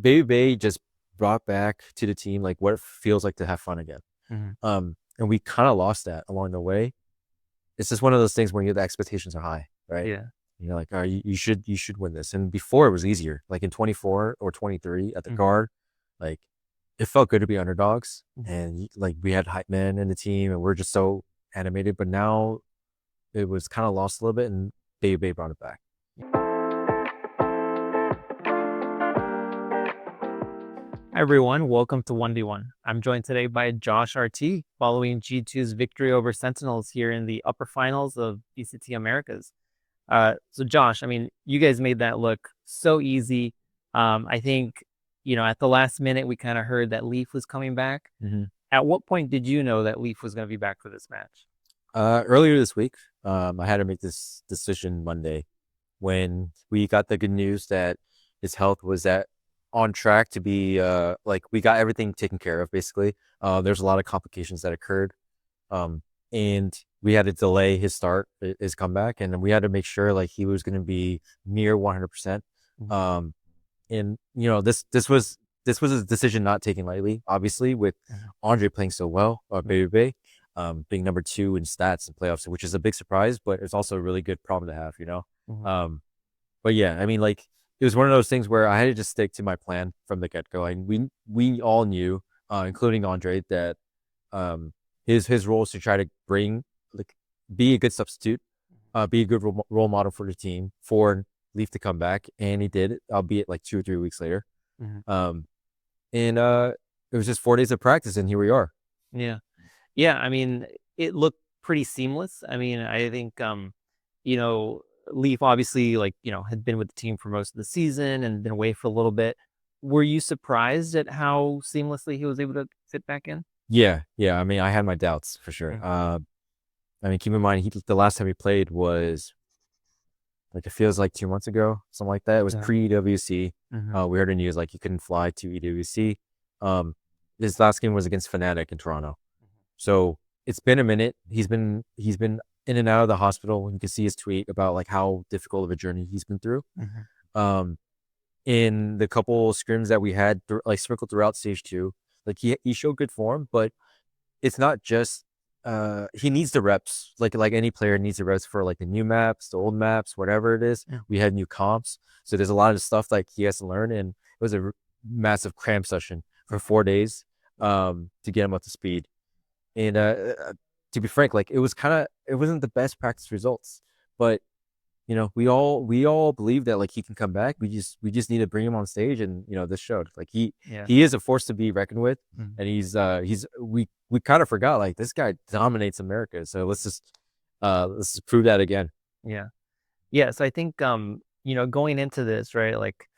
babybay just brought back to the team like what it feels like to have fun again. And we kind of lost that along the way. It's just one of those things where the expectations are high, right? Yeah. You're like, oh, you should win this. And before it was easier, like in 24 or 23 at the guard, like it felt good to be underdogs, and like we had hype men in the team, and we're just so animated. But now it was kind of lost a little bit, and babybay brought it back. Hi everyone, welcome to 1v1. I'm joined today by JoshRT following G2's victory over Sentinels here in the upper finals of VCT Americas. So Josh, I mean, you guys made that look so easy. I think, at the last minute, we kind of heard that Leaf was coming back. At what point did you know that Leaf was going to be back for this match? Earlier this week, I had to make this decision Monday when we got the good news that his health was on track to be like we got everything taken care of basically. There's a lot of complications that occurred, and we had to delay his comeback, and we had to make sure like he was going to be near 100%. And this was a decision not taken lightly, obviously, with Andrej playing so well, babybay being number 2 in stats in playoffs, which is a big surprise, but it's also a really good problem to have, but yeah, I mean, like, it was one of those things where I had to just stick to my plan from the get-go. And we all knew, including Andrej, that his role is to try to be a good substitute, be a good role model for the team, for Leaf to come back, and he did, albeit like 2 or 3 weeks later. And it was just 4 days of practice, and here we are. Yeah, I mean, it looked pretty seamless. I mean, I think Leaf obviously had been with the team for most of the season and been away for a little bit. Were you surprised at how seamlessly he was able to fit back in? Yeah. I mean, I had my doubts for sure. I mean, keep in mind, the last time he played was like, it feels like 2 months ago, something like that. It was pre-EWC. We heard the news like he couldn't fly to EWC. His last game was against Fnatic in Toronto. So it's been a minute. He's been in and out of the hospital. You can see his tweet about like how difficult of a journey he's been through. In the couple scrims that we had like sprinkled throughout stage 2, like he showed good form, but it's not just he needs the reps. Like any player needs the reps for like the new maps, the old maps, whatever it is. We had new comps, so there's a lot of stuff like he has to learn, and it was a massive cram session for 4 days to get him up to speed. And to be frank, like it wasn't the best practice results, but we all believe that like he can come back. We just need to bring him on stage, and this showed. Like he is a force to be reckoned with, and we kind of forgot like this guy dominates America. So let's just prove that again. Yeah. So I think going into this, right, like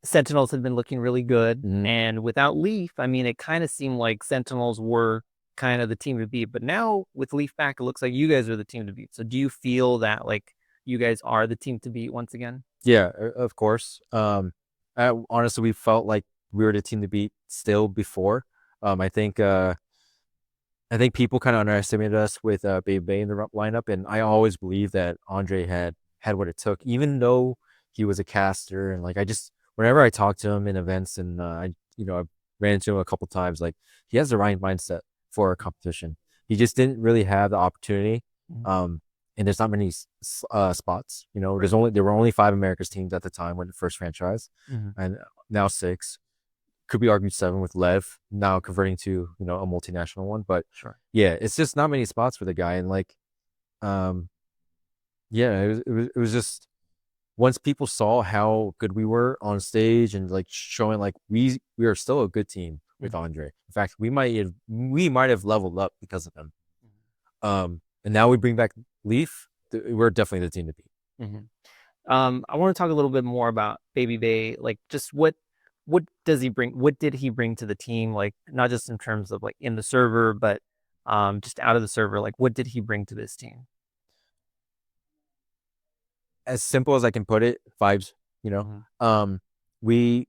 Sentinels had been looking really good, and without Leaf, I mean, it kind of seemed like Sentinels were kind of the team to beat. But now with Leaf back, it looks like you guys are the team to beat. So do you feel that like you guys are the team to beat once again? Yeah, of course. Honestly, we felt like we were the team to beat still before. I think people kind of underestimated us with babybay in the lineup, and I always believed that Andrej had what it took, even though he was a caster. And like whenever I talk to him in events, and I ran into him a couple times, like he has the right mindset for a competition. He just didn't really have the opportunity. And there's not many spots. There were only 5 Americas teams at the time when the first franchise, and now 6. Could be argued 7 with Lev now converting to a multinational one. But yeah, it's just not many spots for the guy. And like, it was just, once people saw how good we were on stage and like showing like we are still a good team with Andrej. In fact, we might have leveled up because of him. And now we bring back Leaf. We're definitely the team to beat. I want to talk a little bit more about babybay. Like, just what does he bring? What did he bring to the team? Like, not just in terms of like in the server, but just out of the server. Like, what did he bring to this team? As simple as I can put it, vibes. We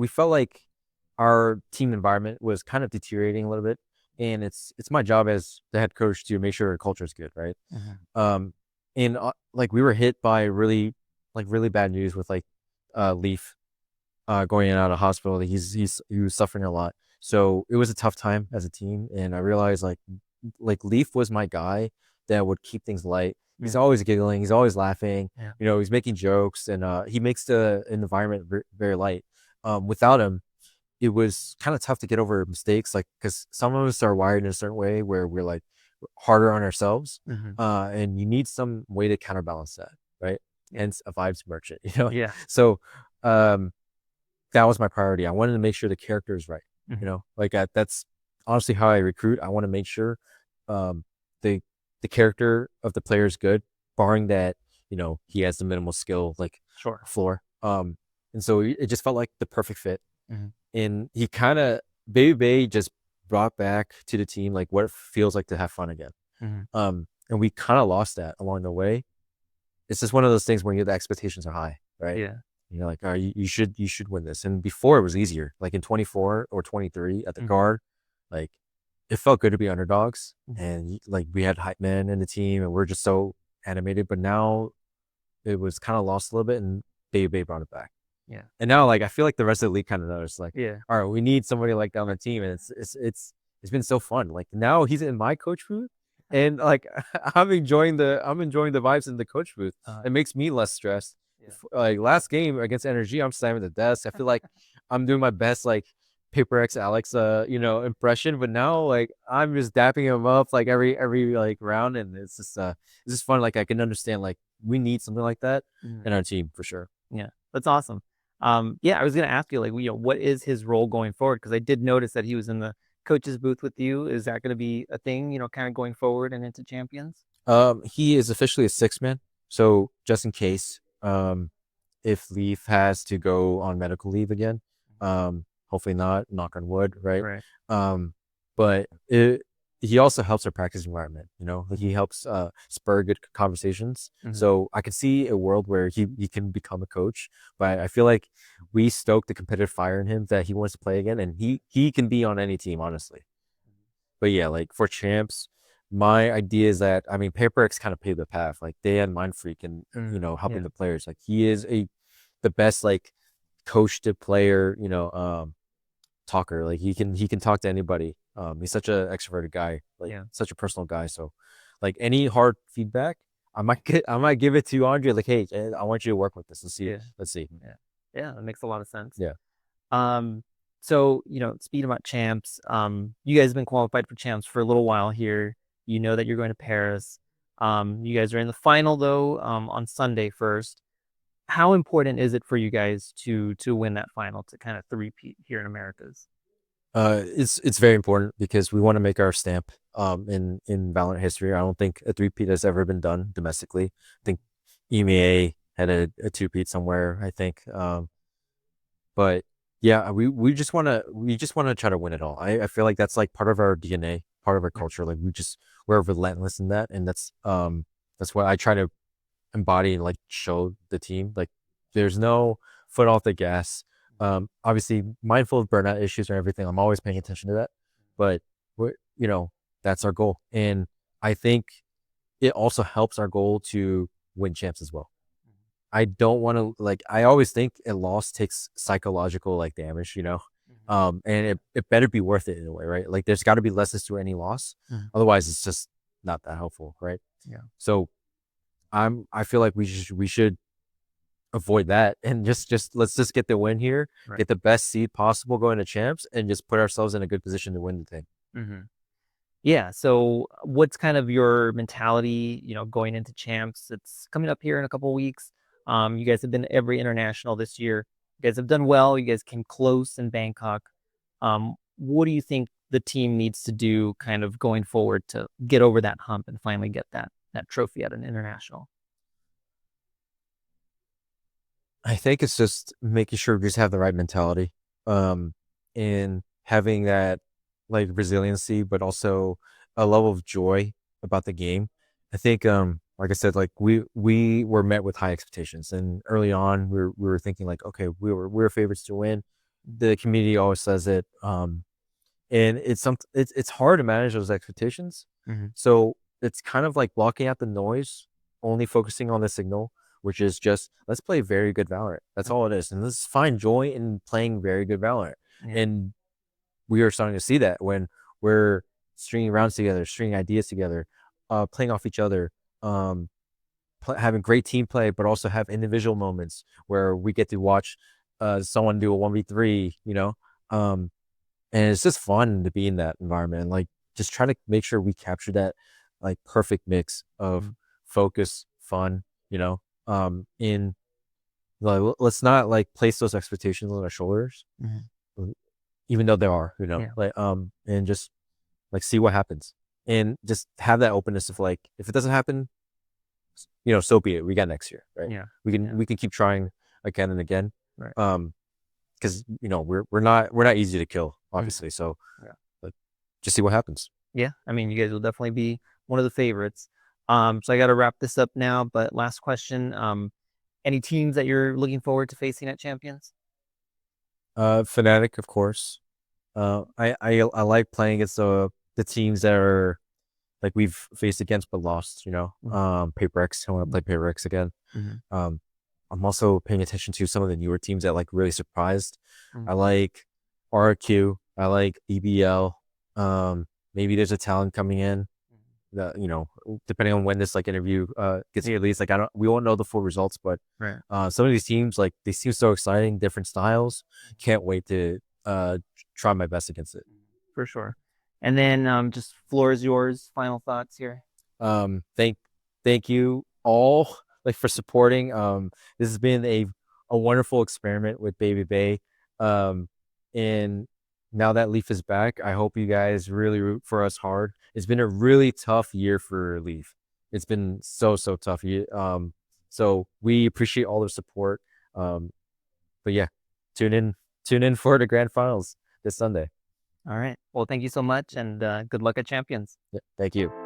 felt like our team environment was kind of deteriorating a little bit. And it's my job as the head coach to make sure our culture is good, right? And like we were hit by really bad news with like Leaf going in and out of hospital. He was suffering a lot. So it was a tough time as a team, and I realized like Leaf was my guy that would keep things light. He's always giggling, he's always laughing. Yeah. You know, he's making jokes, and he makes the environment very light. Without him, it was kind of tough to get over mistakes, like because some of us are wired in a certain way where we're like harder on ourselves, and you need some way to counterbalance that, right? Hence a vibes merchant, you know. Yeah. So that was my priority. I wanted to make sure the character is right, you know. Like that's honestly how I recruit. I want to make sure the character of the player is good, barring that, you know, he has the minimal skill, like floor. And so it just felt like the perfect fit. And he kind of babybay just brought back to the team like what it feels like to have fun again. And we kind of lost that along the way. It's just one of those things when the expectations are high, right? Yeah. You're like, oh, you should win this. And before it was easier, like in 24 or 23 at the guard, like it felt good to be underdogs, and like we had hype men in the team, and we're just so animated. But now it was kind of lost a little bit, and babybay brought it back. Yeah. And now, like, I feel like the rest of the league kind of noticed, like, Yeah. all right, we need somebody like that on the team, and it's been so fun. Like now he's in my coach booth, and like I'm enjoying the vibes in the coach booth. It makes me less stressed. Like last game against Energy, I'm slamming the desk. I feel like I'm doing my best, like Paper X Alex, you know, impression. But now, like I'm just dapping him up like every like round, and it's just fun. Like I can understand, like we need something like that in our team for sure. Yeah, that's awesome. Yeah, I was gonna ask you, like, you know, what is his role going forward? Because I did notice that he was in the coach's booth with you. Is that gonna be a thing, you know, kind of going forward and into champions? He is officially a 6-man. So just in case, if Leaf has to go on medical leave again, hopefully not, knock on wood, right? But he also helps our practice environment, you know. He helps spur good conversations. So I can see a world where he can become a coach, but I feel like we stoked the competitive fire in him that he wants to play again, and he can be on any team, honestly. But yeah, like for champs, my idea is that, I mean, PaperX kind of paved the path. Like they had Mind Freak and you know, helping the players. Like he is the best like coach to player, you know, talker. Like he can talk to anybody. He's such an extroverted guy, like such a personal guy. So like any hard feedback, I might give it to Andrej. Like, hey, I want you to work with this. Let's see. Let's see. Yeah, that makes a lot of sense. Yeah. So, you know, speaking about champs, you guys have been qualified for champs for a little while here. You know that you're going to Paris. You guys are in the final though, on Sunday first. How important is it for you guys to win that final, to kind of three-peat here in Americas? It's very important because we want to make our stamp in Valorant history. I don't think a three-peat has ever been done domestically. I think EMEA had a two-peat somewhere, I think. But yeah, we just want to try to win it all. I feel like that's like part of our DNA, part of our culture. Like we're relentless in that, and that's what I try to embody and like show the team. Like there's no foot off the gas. Obviously mindful of burnout issues and everything. I'm always paying attention to that, but you know, that's our goal, and I think it also helps our goal to win champs as well. I don't want to, like, I always think a loss takes psychological like damage, you know. And it better be worth it in a way, right? Like there's got to be lessons to any loss. Otherwise it's just not that helpful, right? So I feel like we should avoid that and just let's just get the win here, get the best seed possible going to champs, and just put ourselves in a good position to win the thing. Yeah. So what's kind of your mentality, you know, going into champs? It's coming up here in a couple of weeks. You guys have been to every international this year. You guys have done well. You guys came close in Bangkok. What do you think the team needs to do kind of going forward to get over that hump and finally get that trophy at an international? I think it's just making sure we just have the right mentality, and having that like resiliency, but also a level of joy about the game. I think, like I said, like we were met with high expectations, and early on we were thinking like, okay, we're favorites to win. The community always says it, and it's hard to manage those expectations. So it's kind of like blocking out the noise, only focusing on the signal, which is just let's play very good Valorant. That's all it is, and let's find joy in playing very good Valorant. Yeah. And we are starting to see that when we're stringing rounds together, stringing ideas together, playing off each other, having great team play, but also have individual moments where we get to watch someone do a 1v3, and it's just fun to be in that environment. And like just try to make sure we capture that like perfect mix of focus, fun, in like, let's not like place those expectations on our shoulders, even though there are, like and just like see what happens, and just have that openness of like if it doesn't happen, so be it. We got next year, right? Yeah, we can keep trying again and again, right. Because we're not easy to kill, obviously. So but just see what happens. Yeah, I mean, you guys will definitely be one of the favorites. So I got to wrap this up now, but last question. Any teams that you're looking forward to facing at Champions? Fnatic, of course. I like playing against the teams that are like we've faced against but lost, PaperX. I want to play PaperX again. I'm also paying attention to some of the newer teams that like really surprised. I like RQ. I like EBL. Maybe there's a talent coming in that, depending on when this like interview gets released. Like we won't know the full results, but some of these teams, like they seem so exciting, different styles. Can't wait to try my best against it. For sure. And then just floor is yours. Final thoughts here. Thank you all like for supporting. This has been a wonderful experiment with babybay. And now that Leaf is back, I hope you guys really root for us hard. It's been a really tough year for Leaf. It's been so tough. So we appreciate all the support. But yeah, tune in for the grand finals this Sunday. All right. Well, thank you so much, and good luck at Champions. Yeah, thank you.